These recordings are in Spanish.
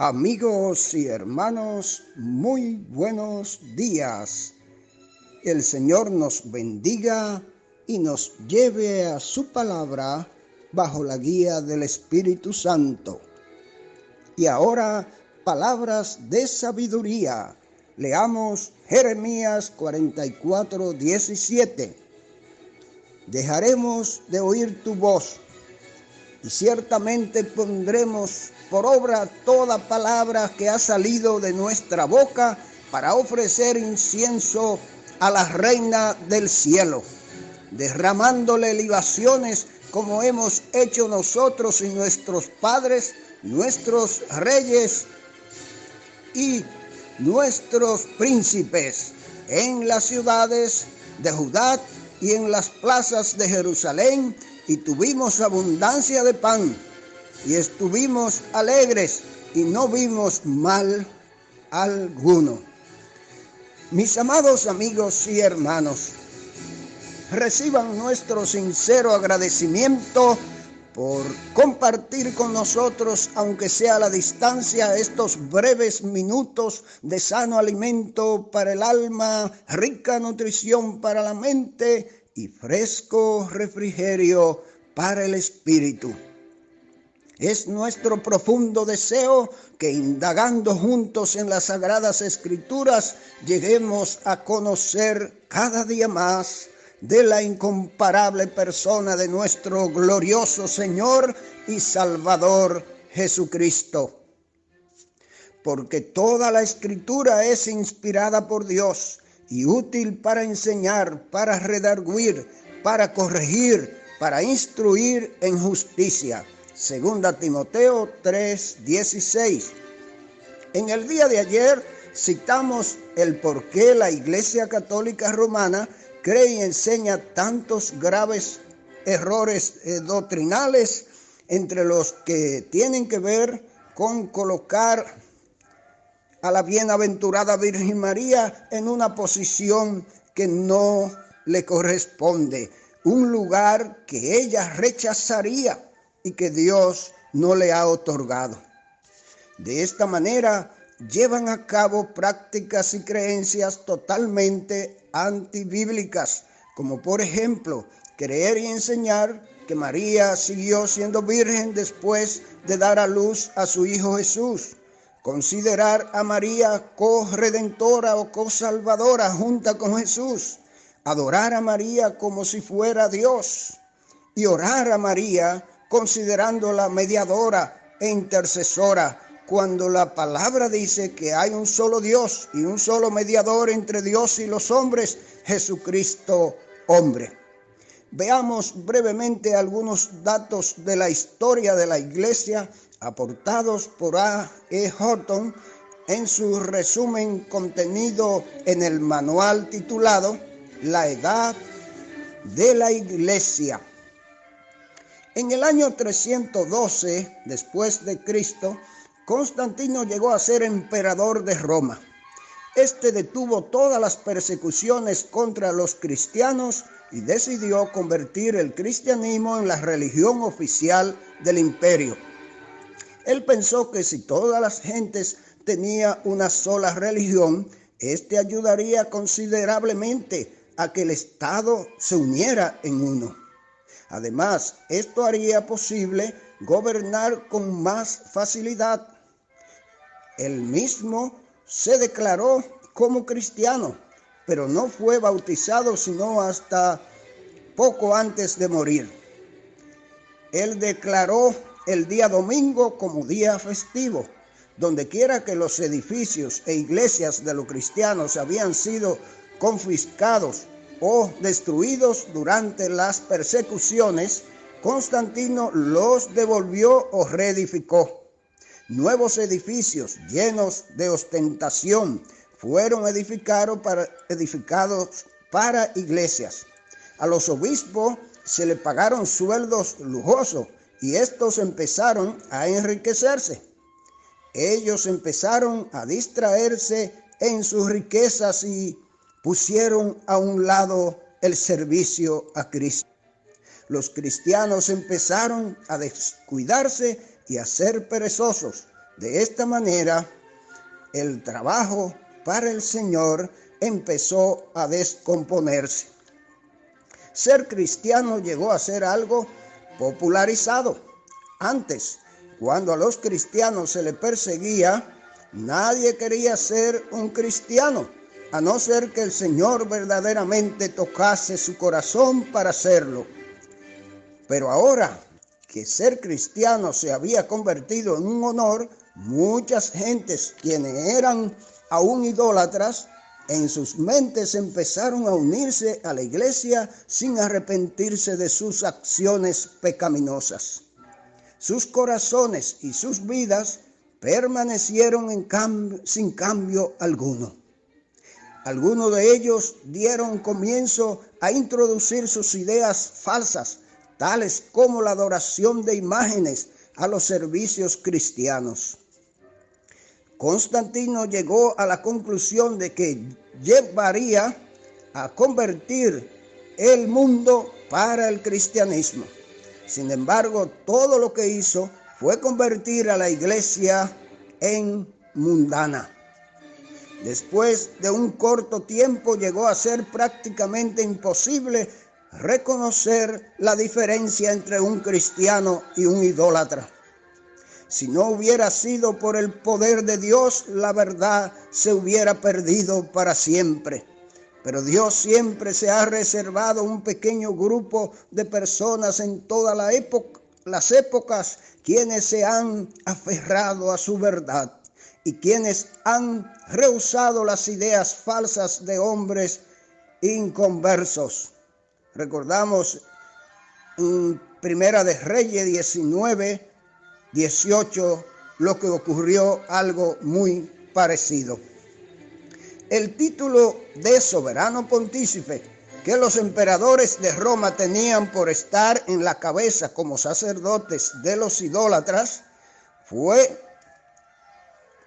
Amigos y hermanos, muy buenos días. El Señor nos bendiga y nos lleve a su palabra bajo la guía del Espíritu Santo. Y ahora, palabras de sabiduría. Leamos Jeremías 44:17. Dejaremos de oír tu voz, y ciertamente pondremos por obra toda palabra que ha salido de nuestra boca para ofrecer incienso a la Reina del cielo, derramándole libaciones como hemos hecho nosotros y nuestros padres, nuestros reyes y nuestros príncipes en las ciudades de Judá y en las plazas de Jerusalén, y tuvimos abundancia de pan, y estuvimos alegres, y no vimos mal alguno. Mis amados amigos y hermanos, reciban nuestro sincero agradecimiento por compartir con nosotros, aunque sea a la distancia, estos breves minutos de sano alimento para el alma, rica nutrición para la mente y fresco refrigerio para el espíritu. Es nuestro profundo deseo que, indagando juntos en las Sagradas Escrituras, lleguemos a conocer cada día más de la incomparable persona de nuestro glorioso Señor y Salvador Jesucristo. Porque toda la Escritura es inspirada por Dios y útil para enseñar, para redarguir, para corregir, para instruir en justicia. Segunda Timoteo 3:16. En el día de ayer citamos el por qué la Iglesia Católica Romana cree y enseña tantos graves errores doctrinales, entre los que tienen que ver con colocar a la bienaventurada Virgen María en una posición que no le corresponde, un lugar que ella rechazaría y que Dios no le ha otorgado. De esta manera llevan a cabo prácticas y creencias totalmente antibíblicas, como por ejemplo creer y enseñar que María siguió siendo virgen después de dar a luz a su Hijo Jesús, considerar a María corredentora o cosalvadora junta con Jesús, adorar a María como si fuera Dios y orar a María considerándola mediadora e intercesora, cuando la palabra dice que hay un solo Dios y un solo mediador entre Dios y los hombres, Jesucristo hombre. Veamos brevemente algunos datos de la historia de la Iglesia aportados por A.E. Horton en su resumen contenido en el manual titulado La Edad de la Iglesia. En el año 312 después de Cristo, Constantino llegó a ser emperador de Roma. Este detuvo todas las persecuciones contra los cristianos y decidió convertir el cristianismo en la religión oficial del imperio. Él pensó que si todas las gentes tenían una sola religión, este ayudaría considerablemente a que el Estado se uniera en uno. Además, esto haría posible gobernar con más facilidad. Él mismo se declaró como cristiano, pero no fue bautizado sino hasta poco antes de morir. Él declaró el día domingo como día festivo. Donde quiera que los edificios e iglesias de los cristianos habían sido confiscados o destruidos durante las persecuciones, Constantino los devolvió o reedificó. Nuevos edificios llenos de ostentación fueron edificados para iglesias. A los obispos se le pagaron sueldos lujosos y estos empezaron a enriquecerse. Ellos empezaron a distraerse en sus riquezas y pusieron a un lado el servicio a Cristo. Los cristianos empezaron a descuidarse y a ser perezosos, De esta manera, el trabajo para el Señor empezó a descomponerse. Ser cristiano llegó a ser algo popularizado. Antes, cuando a los cristianos se les perseguía, nadie quería ser un cristiano, a no ser que el Señor verdaderamente tocase su corazón para hacerlo. Pero ahora que ser cristiano se había convertido en un honor, muchas gentes quienes eran aún idólatras, en sus mentes empezaron a unirse a la iglesia sin arrepentirse de sus acciones pecaminosas. Sus corazones y sus vidas permanecieron sin cambio alguno. Algunos de ellos dieron comienzo a introducir sus ideas falsas, tales como la adoración de imágenes a los servicios cristianos. Constantino llegó a la conclusión de que llevaría a convertir el mundo para el cristianismo. Sin embargo, todo lo que hizo fue convertir a la iglesia en mundana. Después de un corto tiempo llegó a ser prácticamente imposible reconocer la diferencia entre un cristiano y un idólatra. Si no hubiera sido por el poder de Dios, la verdad se hubiera perdido para siempre. Pero Dios siempre se ha reservado un pequeño grupo de personas en todas las épocas, quienes se han aferrado a su verdad y quienes han rehusado las ideas falsas de hombres inconversos. Recordamos en Primera de Reyes 19:18 lo que ocurrió, algo muy parecido. El título de soberano pontífice que los emperadores de Roma tenían por estar en la cabeza como sacerdotes de los idólatras fue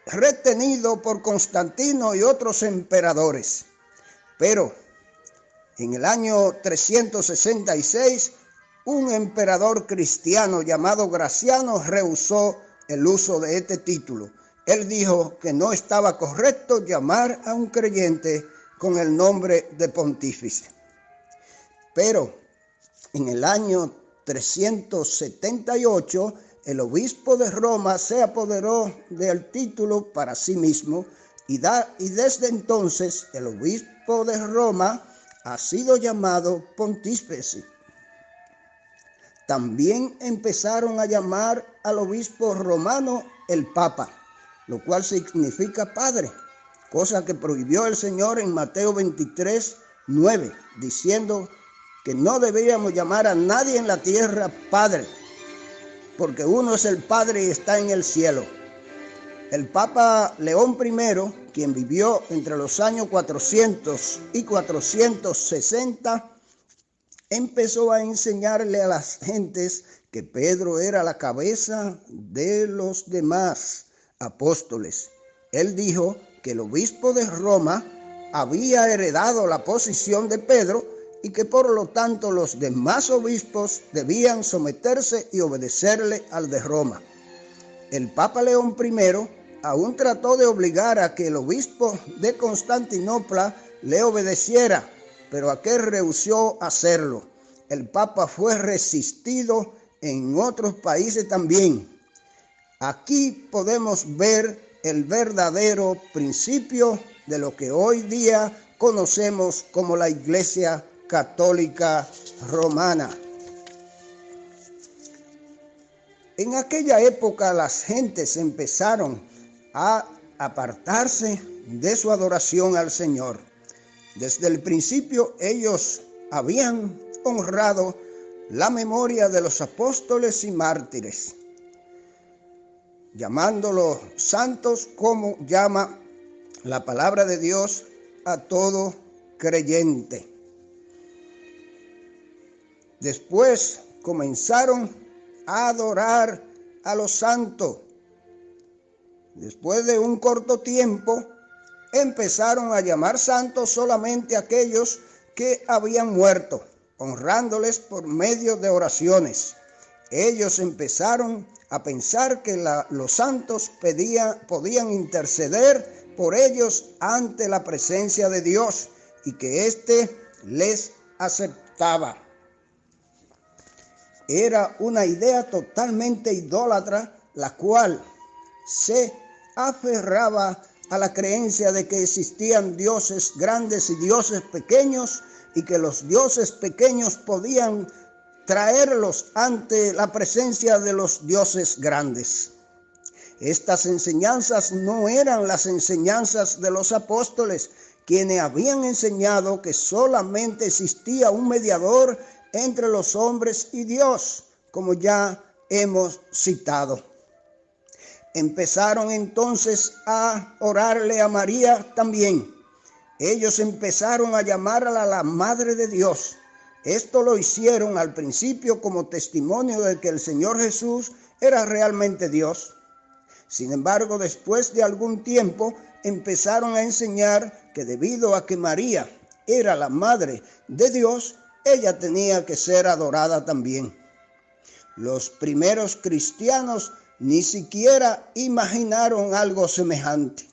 retenido por Constantino y otros emperadores. Pero en el año 366, un emperador cristiano llamado Graciano rehusó el uso de este título. Él dijo que no estaba correcto llamar a un creyente con el nombre de pontífice. Pero en el año 378, el obispo de Roma se apoderó del título para sí mismo y desde entonces el obispo de Roma ha sido llamado pontífice. También empezaron a llamar al obispo romano el Papa, lo cual significa padre, cosa que prohibió el Señor en Mateo 23:9, diciendo que no debíamos llamar a nadie en la tierra padre, porque uno es el Padre y está en el cielo. El Papa León I, quien vivió entre los años 400 y 460, empezó a enseñarle a las gentes que Pedro era la cabeza de los demás apóstoles. Él dijo que el obispo de Roma había heredado la posición de Pedro y que por lo tanto los demás obispos debían someterse y obedecerle al de Roma. El Papa León I aún trató de obligar a que el obispo de Constantinopla le obedeciera, pero aquel rehusó hacerlo. El Papa fue resistido en otros países también. Aquí podemos ver el verdadero principio de lo que hoy día conocemos como la Iglesia Católica Romana. En aquella época las gentes empezaron a apartarse de su adoración al Señor. Desde el principio ellos habían honrado la memoria de los apóstoles y mártires, llamándolos santos como llama la palabra de Dios a todo creyente. Después comenzaron a adorar a los santos. Después de un corto tiempo, empezaron a llamar santos solamente aquellos que habían muerto, honrándoles por medio de oraciones. Ellos empezaron a pensar que los santos podían interceder por ellos ante la presencia de Dios y que éste les aceptaba. Era una idea totalmente idólatra, la cual se aferraba a la creencia de que existían dioses grandes y dioses pequeños y que los dioses pequeños podían traerlos ante la presencia de los dioses grandes. Estas enseñanzas no eran las enseñanzas de los apóstoles, quienes habían enseñado que solamente existía un mediador entre los hombres y Dios, como ya hemos citado. Empezaron entonces a orarle a María también. Ellos empezaron a llamarla la Madre de Dios. Esto lo hicieron al principio como testimonio de que el Señor Jesús era realmente Dios. Sin embargo, después de algún tiempo, empezaron a enseñar que debido a que María era la Madre de Dios, ella tenía que ser adorada también. Los primeros cristianos ni siquiera imaginaron algo semejante.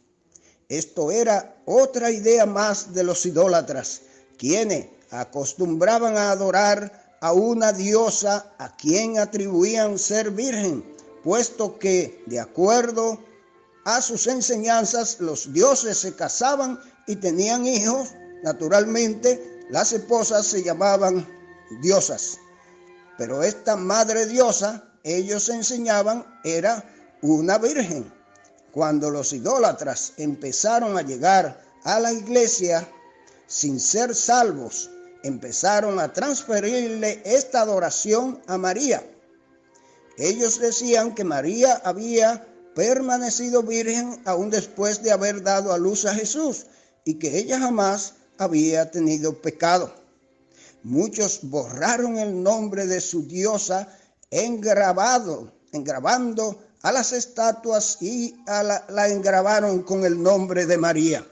Esto era otra idea más de los idólatras, quienes acostumbraban a adorar a una diosa a quien atribuían ser virgen, puesto que, de acuerdo a sus enseñanzas, los dioses se casaban y tenían hijos. Naturalmente, las esposas se llamaban diosas. Pero esta madre diosa, ellos enseñaban, era una virgen. Cuando los idólatras empezaron a llegar a la iglesia sin ser salvos, empezaron a transferirle esta adoración a María. Ellos decían que María había permanecido virgen aún después de haber dado a luz a Jesús y que ella jamás había tenido pecado. Muchos borraron el nombre de su diosa engravando a las estatuas y la engravaron con el nombre de María.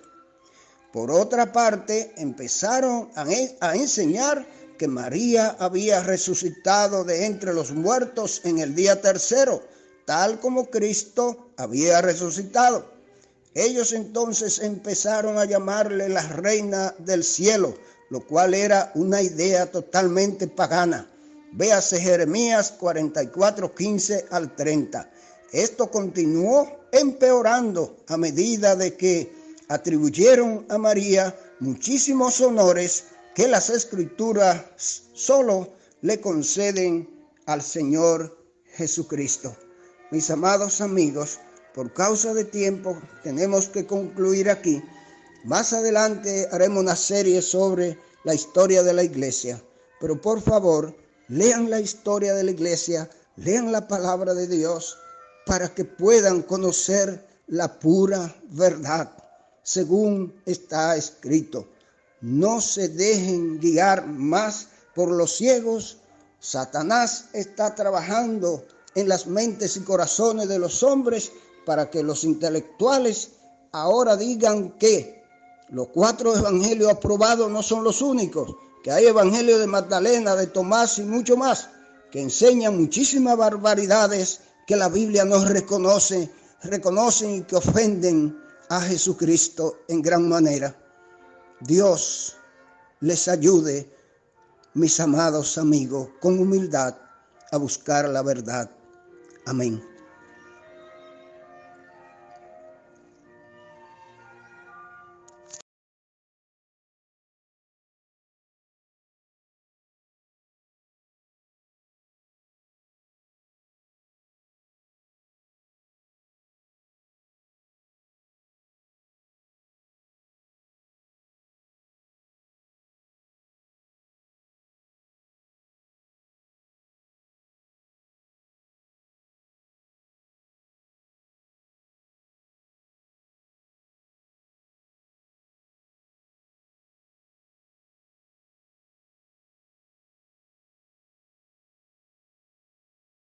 Por otra parte, empezaron a enseñar que María había resucitado de entre los muertos en el día tercero, tal como Cristo había resucitado. Ellos entonces empezaron a llamarle la reina del cielo, lo cual era una idea totalmente pagana. Véase Jeremías 44, 15 al 30. Esto continuó empeorando a medida de que atribuyeron a María muchísimos honores que las Escrituras solo le conceden al Señor Jesucristo. Mis amados amigos, por causa de tiempo tenemos que concluir aquí. Más adelante haremos una serie sobre la historia de la iglesia, pero por favor, lean la historia de la iglesia, lean la palabra de Dios para que puedan conocer la pura verdad, según está escrito. No se dejen guiar más por los ciegos. Satanás está trabajando en las mentes y corazones de los hombres para que los intelectuales ahora digan que los 4 evangelios aprobados no son los únicos, que hay evangelio de Magdalena, de Tomás y mucho más, que enseñan muchísimas barbaridades que la Biblia no reconocen y que ofenden a Jesucristo en gran manera. Dios les ayude, mis amados amigos, con humildad a buscar la verdad. Amén.